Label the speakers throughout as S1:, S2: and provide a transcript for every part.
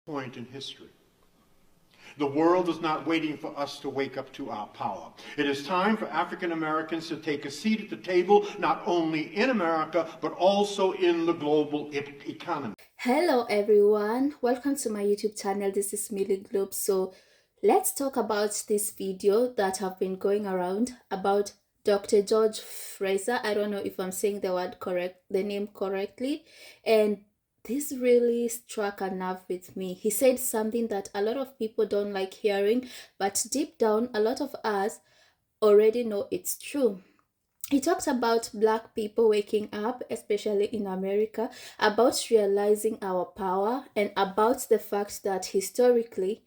S1: point in history. The world is not waiting for us to wake up to our power. It is time for African Americans to take a seat at the table, not only in America, but also in the global economy.
S2: Hello everyone, welcome to my YouTube channel. This is Millie Globe. So let's talk about this video that have been going around about Dr. George FRASER. I don't know if I'm saying the name correctly, and this really struck a nerve with me. He said something that a lot of people don't like hearing, but deep down a lot of us already know it's true. He talks about Black people waking up, especially in America, about realizing our power, and about the fact that historically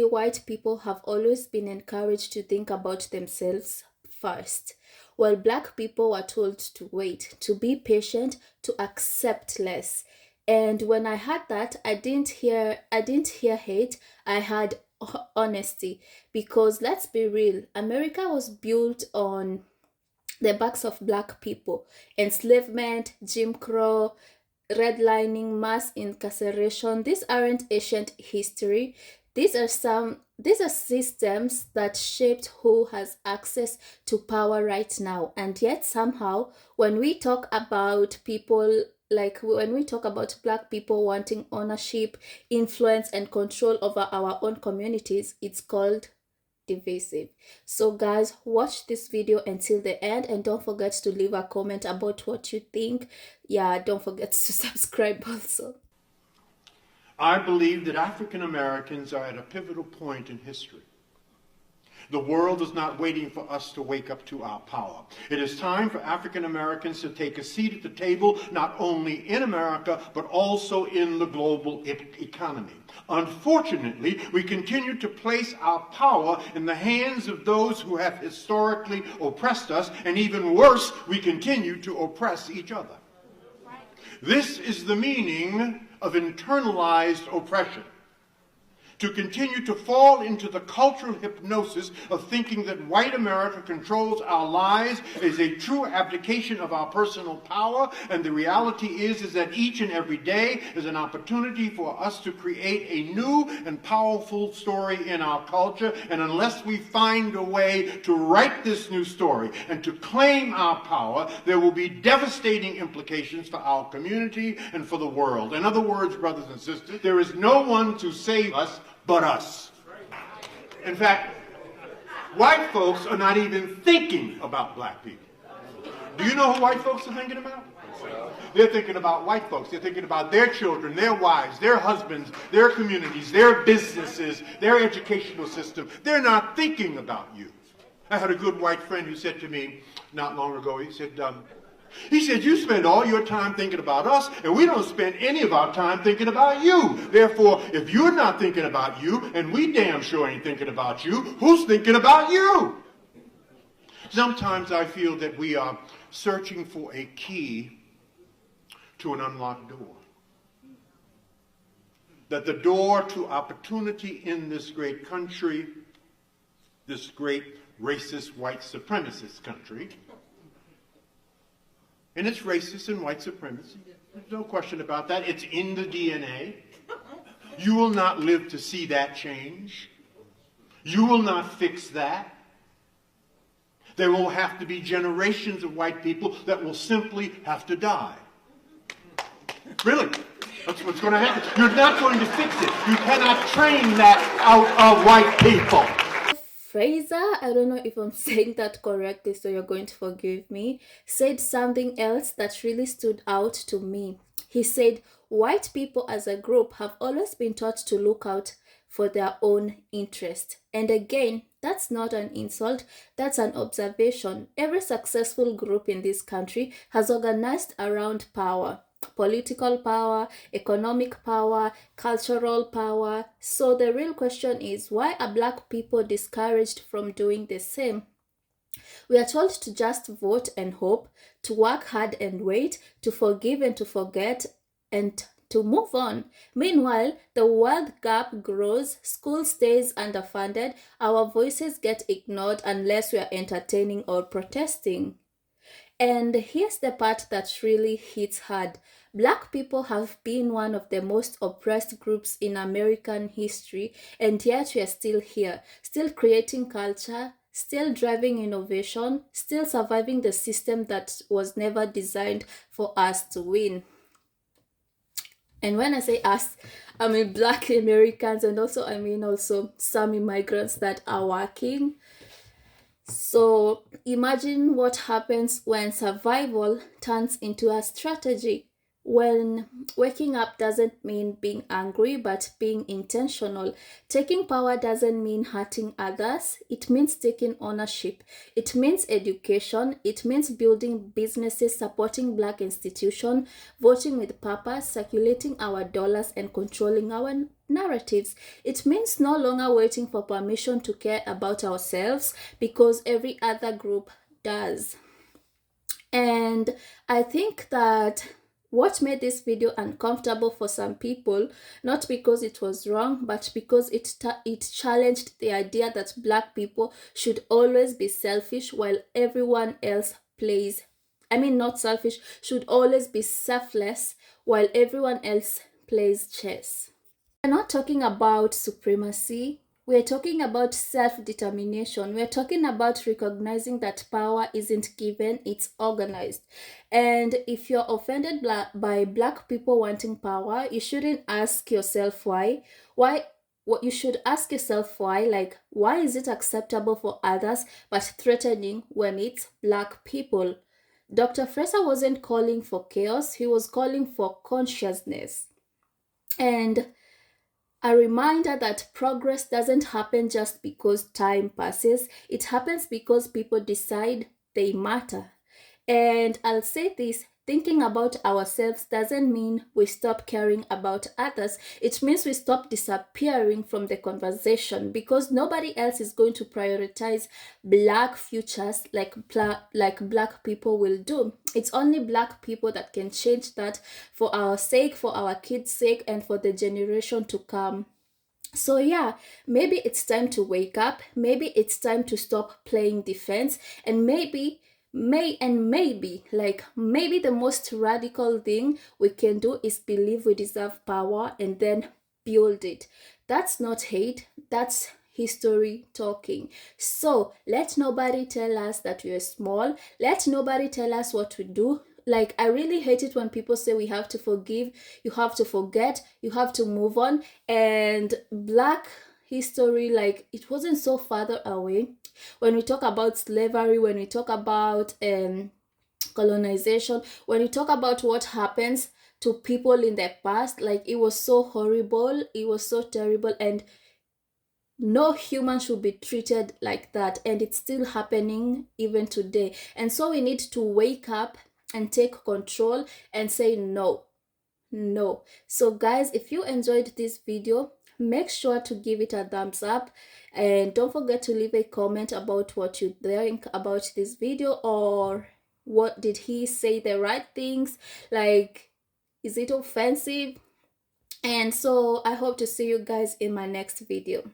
S2: white people have always been encouraged to think about themselves first, while Black people were told to wait, to be patient, to accept less. And when I heard that, I didn't hear hate, I heard honesty. Because let's be real, America was built on the backs of Black people: enslavement, Jim Crow, redlining, mass incarceration. These aren't ancient history. These are systems that shaped who has access to power right now. And yet somehow when we talk about Black people wanting ownership, influence, and control over our own communities, it's called divisive. So guys, watch this video until the end, and don't forget to leave a comment about what you think. Yeah, don't forget to subscribe also.
S1: I believe that African Americans are at a pivotal point in history. The world is not waiting for us to wake up to our power. It is time for African Americans to take a seat at the table, not only in America, but also in the global economy. Unfortunately, we continue to place our power in the hands of those who have historically oppressed us, and even worse, we continue to oppress each other. This is the meaning of internalized oppression. To continue to fall into the cultural hypnosis of thinking that white America controls our lives is a true abdication of our personal power, and the reality is that each and every day is an opportunity for us to create a new and powerful story in our culture, and unless we find a way to write this new story and to claim our power, there will be devastating implications for our community and for the world. In other words, brothers and sisters, there is no one to save us but us. In fact, white folks are not even thinking about Black people. Do you know who white folks are thinking about? They're thinking about white folks. They're thinking about their children, their wives, their husbands, their communities, their businesses, their educational system. They're not thinking about you. I had a good white friend who said to me not long ago, he said, you spend all your time thinking about us, and we don't spend any of our time thinking about you. Therefore, if you're not thinking about you, and we damn sure ain't thinking about you, who's thinking about you? Sometimes I feel that we are searching for a key to an unlocked door. That the door to opportunity in this great country, this great racist, white supremacist country, and it's racist and white supremacy. There's no question about that. It's in the DNA. You will not live to see that change. You will not fix that. There will have to be generations of white people that will simply have to die. Really. That's what's going to happen. You're not going to fix it. You cannot train that out of white people.
S2: FRASER, I don't know if I'm saying that correctly, so you're going to forgive me, said something else that really stood out to me. He said, white people as a group have always been taught to look out for their own interest. And again, that's not an insult, that's an observation. Every successful group in this country has organized around power. Political power, economic power, cultural power. So the real question is, why are Black people discouraged from doing the same? We are told to just vote and hope, to work hard and wait, to forgive and to forget, and to move on. Meanwhile, the wealth gap grows, school stays underfunded, our voices get ignored unless we are entertaining or protesting. And here's the part that really hits hard. Black people have been one of the most oppressed groups in American history, and yet we are still here, still creating culture, still driving innovation, still surviving the system that was never designed for us to win. And when I say us, I mean Black Americans, and also I mean also some immigrants that are working. So imagine what happens when survival turns into a strategy. When waking up doesn't mean being angry, but being intentional. Taking power doesn't mean hurting others, it means taking ownership. It means education, it means building businesses, supporting Black institutions, voting with purpose, circulating our dollars, and controlling our narratives. It means no longer waiting for permission to care about ourselves because every other group does. And I think that what made this video uncomfortable for some people, not because it was wrong, but because it challenged the idea that Black people should always be selfish while everyone else plays. I mean, not selfish, should always be selfless while everyone else plays chess. We're not talking about supremacy. We're talking about self-determination. We're talking about recognizing that power isn't given, it's organized. And if you're offended by Black people wanting power, you shouldn't ask yourself why. What you should ask yourself why, like, why is it acceptable for others but threatening when it's Black people? Dr. Fraser wasn't calling for chaos, he was calling for consciousness. And a reminder that progress doesn't happen just because time passes, it happens because people decide they matter. And I'll say this, thinking about ourselves doesn't mean we stop caring about others. It means we stop disappearing from the conversation because nobody else is going to prioritize Black futures like Black people will do. It's only Black people that can change that for our sake, for our kids' sake, and for the generation to come. So yeah, maybe it's time to wake up. Maybe it's time to stop playing defense, and maybe the most radical thing we can do is believe we deserve power and then build it. That's not hate, that's history talking. So let nobody tell us that we're small. Let nobody tell us what to do. Like, I really hate it when people say we have to forgive, you have to forget, you have to move on. And Black history, like, it wasn't so farther away. When we talk about slavery, when we talk about colonization, when we talk about what happens to people in the past, like, it was so horrible, it was so terrible, and no human should be treated like that, and it's still happening even today. And so we need to wake up and take control and say no. No. So guys, if you enjoyed this video, make sure to give it a thumbs up, and don't forget to leave a comment about what you think about this video, or what did he say the right things, like, is it offensive? And so I hope to see you guys in my next video.